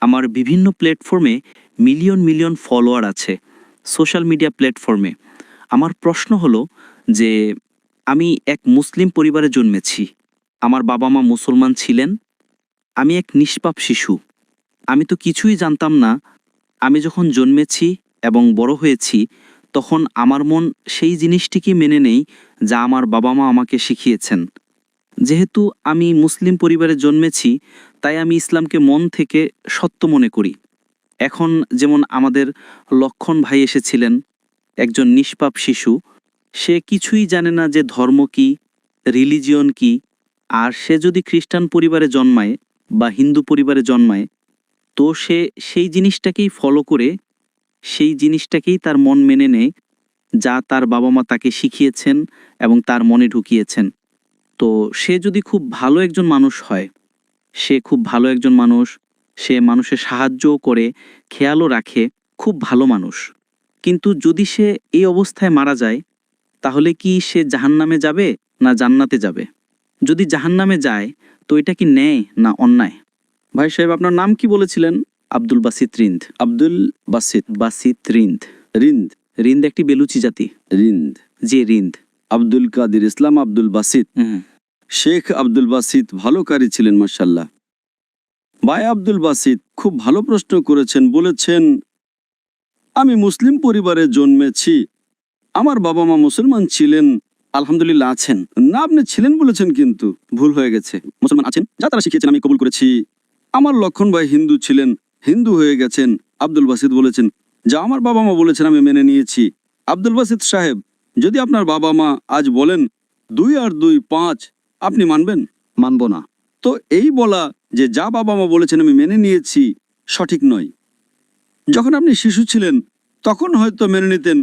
আমার বিভিন্ন প্ল্যাটফর্মে মিলিয়ন মিলিয়ন ফলোয়ার আছে, সোশ্যাল মিডিয়া প্ল্যাটফর্মে। আমার প্রশ্ন হলো যে আমি এক মুসলিম পরিবারে জন্মেছি। আমার বাবা-মা মুসলমান ছিলেন। আমি এক নিষ্পাপ শিশু। আমি তো কিছুই জানতাম না। আমি যখন জন্মেছি এবং বড় হয়েছি, তখন আমার মন সেই জিনিসটিকে মেনে নেই যা আমার বাবা-মা আমাকে শিখিয়েছেন। যেহেতু আমি মুসলিম পরিবারে জন্মেছি, তাই আমি ইসলামকে মন থেকে সত্য মনে করি। এখন যেমন আমাদের লক্ষণ ভাই এসেছিলেন, একজন নিষ্পাপ শিশু। সে কিছুই জানে না যে ধর্ম কি, রিলিজিয়ন কি। আর সে যদি খ্রিস্টান পরিবারে জন্মায় বা হিন্দু পরিবারে জন্মায়, তো সে সেই জিনিসটাকেই ফলো করে, সেই জিনিসটাকেই তার মন মেনে নেয়, যা তার বাবা-মা তাকে শিখিয়েছেন এবং তার মনে ঢুকিয়েছেন। তো সে যদি খুব ভালো একজন মানুষ হয়, সে খুব ভালো একজন মানুষ, সে মানুষের সাহায্যও করে, খেয়ালও রাখে, খুব ভালো মানুষ। কিন্তু যদি সে এই অবস্থায় মারা যায়, তাহলে কি সে জাহান্নামে যাবে না জান্নাতে যাবে? যদি জাহান্নামে যায়, তো এটা কি ন্যায় না অন্যায়? ভাই সাহেব, আপনার নাম কি বলেছিলেন? আব্দুল বাসিত রিন্দ। আব্দুল বাসিত। বাসিত রিন্দ। রিন্দ। রিন্দ একটি বেলুচি জাতি। রিন্দ। জি, রিন্দ। আব্দুল কাদির ইসলাম আব্দুল বাসিত। শেখ আব্দুল বাসিত ভালো কারি ছিলেন, মাশাআল্লাহ। ভাই আব্দুল বাসিত খুব ভালো প্রশ্ন করেছেন। বলেছেন, আমি মুসলিম পরিবারে জন্মেছি, আমার বাবা মা মুসলমান ছিলেন, আলহামদুলিল্লাহ আছেন। না, আপনি ছিলেন বলেছেন, কিন্তু ভুল হয়ে গেছে। মুসলমান আছেন, যা তারা শিখিয়েছেন আমি কবুল করেছি। আমার লক্ষণ ভাই হিন্দু ছিলেন, হিন্দু হয়ে গেছেন। আব্দুল বাসিত বলেছেন, যা আমার বাবা মা বলেছেন আমি মেনে নিয়েছি। আব্দুল বাসিত সাহেব, যদি আপনার বাবা মা আজ বলেন 2 আর 2 5, আপনি মানবেন? মানব না। তো এই বলা যে যা বাবা মা বলেছেন আমি মেনে নিয়েছি, সঠিক নয়। যখন আপনি শিশু ছিলেন, তখন হয়তো মেনে নিতেন।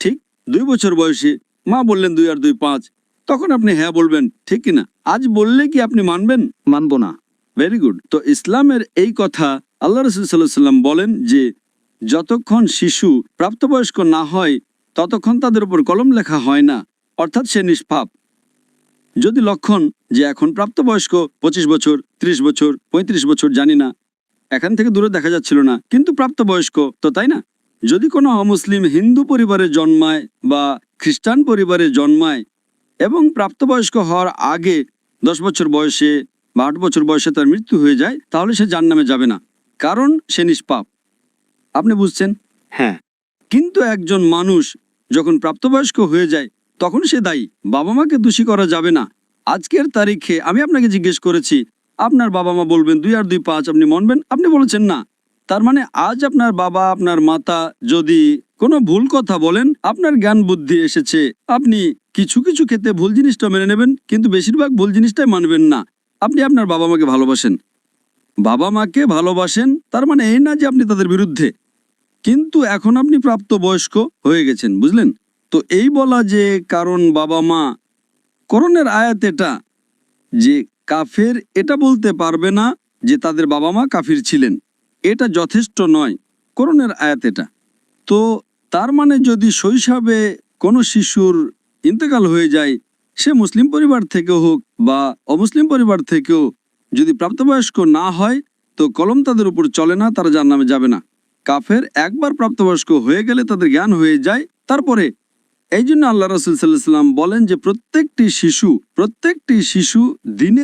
ঠিক 2 বছর বয়সে মা বললেন 2 আর 2 5, তখন আপনি হ্যাঁ বলবেন, ঠিক কিনা? আজ বললে কি আপনি মানবেন? মানব না। Very good. তো ইসলামের এই কথা আল্লাহ রাসূল সাল্লাল্লাহু আলাইহি সাল্লাম বলেন যে যতক্ষণ শিশু প্রাপ্তবয়স্ক না হয়, ততক্ষণ তাদের উপর কলম লেখা হয় না, অর্থাৎ সে নিষ্পাপ। যদি লক্ষণ যে এখন প্রাপ্তবয়স্ক 25 বছর, 30 বছর, 35 বছর, জানি না, এখান থেকে দূরে দেখা যাচ্ছিল না, কিন্তু প্রাপ্তবয়স্ক তো, তাই না? যদি কোনো অমুসলিম হিন্দু পরিবারে জন্মায় বা খ্রিস্টান পরিবারে জন্মায় এবং প্রাপ্তবয়স্ক হওয়ার আগে 10 বছর বয়সে বা 8 বছর বয়সে তার মৃত্যু হয়ে যায়, তাহলে সে জাহান্নামে যাবে না, কারণ সে নিষ্পাপ। আপনি বুঝছেন? হ্যাঁ। কিন্তু একজন মানুষ যখন প্রাপ্তবয়স্ক হয়ে যায়, তখন সে দায়ী। বাবা মাকে দোষী করা যাবে না। আজকের তারিখে আমি আপনাকে জিজ্ঞেস করেছি, আপনার বাবা মা বলবেন 2 আর 2 5, আপনি মানবেন? আপনি বলেছেন না। তার মানে আজ আপনার বাবা, আপনার মাতা যদি কোনো ভুল কথা বলেন, আপনার জ্ঞান বুদ্ধি এসেছে, আপনি কিছু কিছু ক্ষেত্রে ভুল জিনিসটা মেনে নেবেন, কিন্তু বেশিরভাগ ভুল জিনিসটাই মানবেন না। আপনি আপনার বাবা মাকে ভালোবাসেন, বাবা মাকে ভালোবাসেন, তার মানে এই না যে আপনি তাদের বিরুদ্ধে। কিন্তু এখন আপনি প্রাপ্তবয়স্ক হয়ে গেছেন, বুঝলেন? তো এই বলা যে কারণ বাবা মা, কোরআনের আয়াত এটা যে কাফের, এটা বলতে পারবে না যে তাদের বাবা মা কাফির ছিলেন, এটা যথেষ্ট নয়। কোরআনের আয়াত এটা। তো তার মানে যদি শৈশবে কোনো শিশুর ইন্তেকাল হয়ে যায়, সে মুসলিম পরিবার থেকেও হোক বা অমুসলিম পরিবার থেকেও, যদি প্রাপ্তবয়স্ক না হয়, তো কলম তাদের উপর চলে না, তারা জাহান্নামে যাবে না। কাফের একবার প্রাপ্তবয়স্ক হয়ে গেলে তাদের জ্ঞান হয়ে যায়, তারপরে। এই জন্য আল্লাহ রাসূল সাল্লাল্লাহু আলাইহি ওয়াসাল্লাম বলেন যে প্রত্যেকটি শিশু দিনে